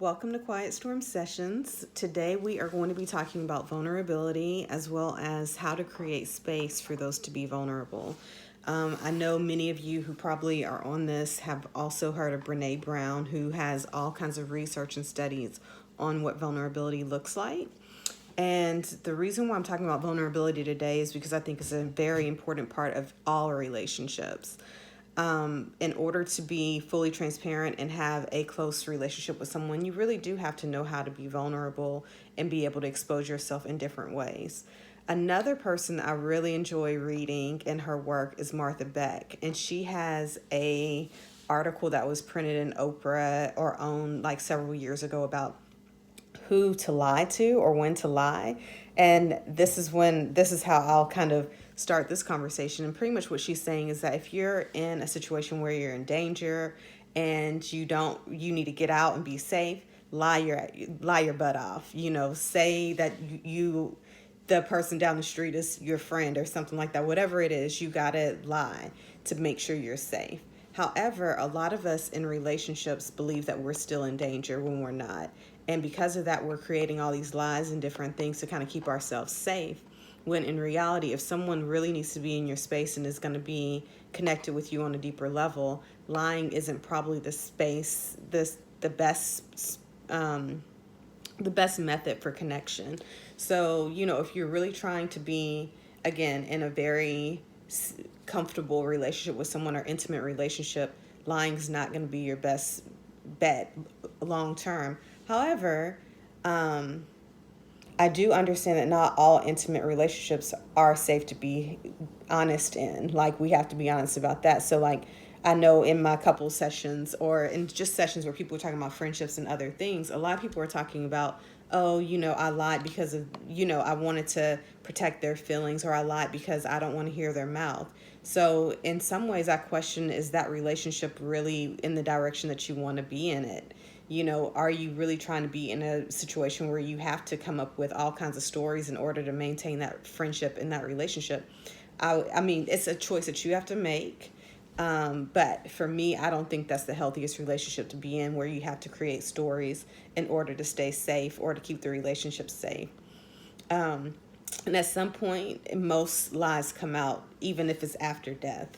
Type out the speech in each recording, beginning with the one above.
Welcome to Quiet Storm Sessions. Today we are going to be talking about vulnerability as well as how to create space for those to be vulnerable. I know many of you who probably are on this have also heard of Brené Brown, who has all kinds of research and studies on what vulnerability looks like. And the reason why I'm talking about vulnerability today is because I think it's a very important part of all relationships. In order to be fully transparent and have a close relationship with someone, you really do have to know how to be vulnerable and be able to expose yourself in different ways. Another person I really enjoy reading in her work is Martha Beck, and she has a article that was printed in Oprah or OWN like several years ago about who to lie to or when to lie. And this is how I'll kind of start this conversation. And pretty much what she's saying is that if you're in a situation where you're in danger and you need to get out and be safe, lie your butt off. Say that the person down the street is your friend or something like that. Whatever it is, you gotta lie to make sure you're safe. However, a lot of us in relationships believe that we're still in danger when we're not. And because of that, we're creating all these lies and different things to kind of keep ourselves safe. When in reality, if someone really needs to be in your space and is going to be connected with you on a deeper level, lying isn't probably the best method for connection. So, if you're really trying to be, again, in a very comfortable relationship with someone or intimate relationship, lying is not going to be your best bet long term. However, I do understand that not all intimate relationships are safe to be honest in. Like, we have to be honest about that. So, like, I know in my couple sessions or in just sessions where people are talking about friendships and other things, a lot of people are talking about, oh, I lied because of, I wanted to protect their feelings, or I lied because I don't want to hear their mouth. So in some ways, I question, is that relationship really in the direction that you want to be in it? Are you really trying to be in a situation where you have to come up with all kinds of stories in order to maintain that friendship and that relationship? I mean, it's a choice that you have to make. But for me, I don't think that's the healthiest relationship to be in, where you have to create stories in order to stay safe or to keep the relationship safe. And at some point, most lies come out, even if it's after death.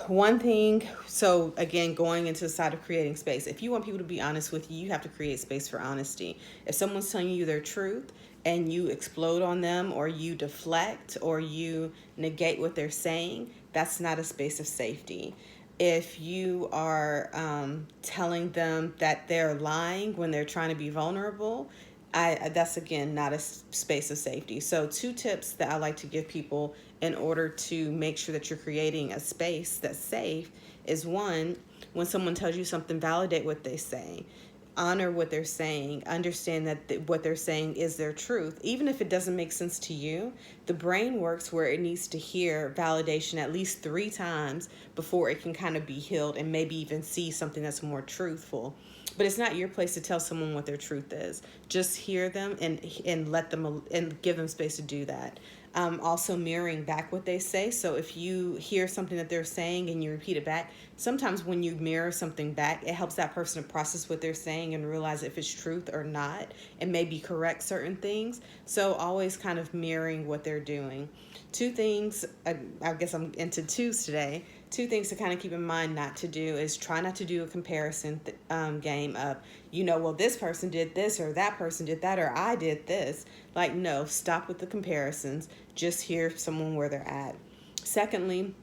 One thing, so again, going into the side of creating space, if you want people to be honest with you, you have to create space for honesty. If someone's telling you their truth and you explode on them, or you deflect, or you negate what they're saying, that's not a space of safety. If you are telling them that they're lying when they're trying to be vulnerable, that's, again, not a space of safety. So 2 tips that I like to give people in order to make sure that you're creating a space that's safe is, 1, when someone tells you something, validate what they say. Honor what they're saying. Understand that what they're saying is their truth. Even if it doesn't make sense to you, the brain works where it needs to hear validation at least 3 times before it can kind of be healed and maybe even see something that's more truthful. But it's not your place to tell someone what their truth is. Just hear them and let them, and give them space to do that. Also mirroring back what they say. So if you hear something that they're saying and you repeat it back, sometimes when you mirror something back, it helps that person to process what they're saying and realize if it's truth or not, and maybe correct certain things. So always kind of mirroring what they're doing. 2 things, I guess I'm into 2s today. 2 things to kind of keep in mind not to do is try not to do a comparison game of, well, this person did this, or that person did that, or I did this. Like, no, stop with the comparisons. Just hear someone where they're at. Secondly,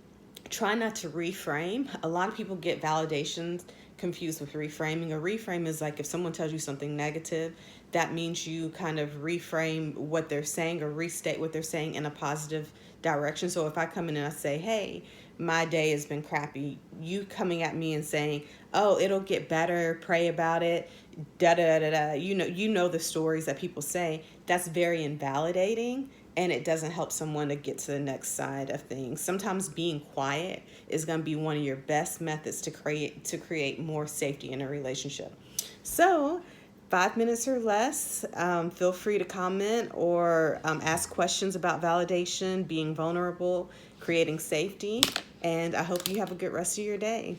try not to reframe. A lot of people get validations confused with reframing. A reframe is like if someone tells you something negative, that means you kind of reframe what they're saying or restate what they're saying in a positive direction. So if I come in and I say, hey, my day has been crappy, you coming at me and saying, oh, it'll get better, pray about it, da da da da. You know the stories that people say. That's very invalidating, and it doesn't help someone to get to the next side of things. Sometimes being quiet is going to be one of your best methods to create more safety in a relationship. So 5 minutes or less, feel free to comment or ask questions about validation, being vulnerable, creating safety, and I hope you have a good rest of your day.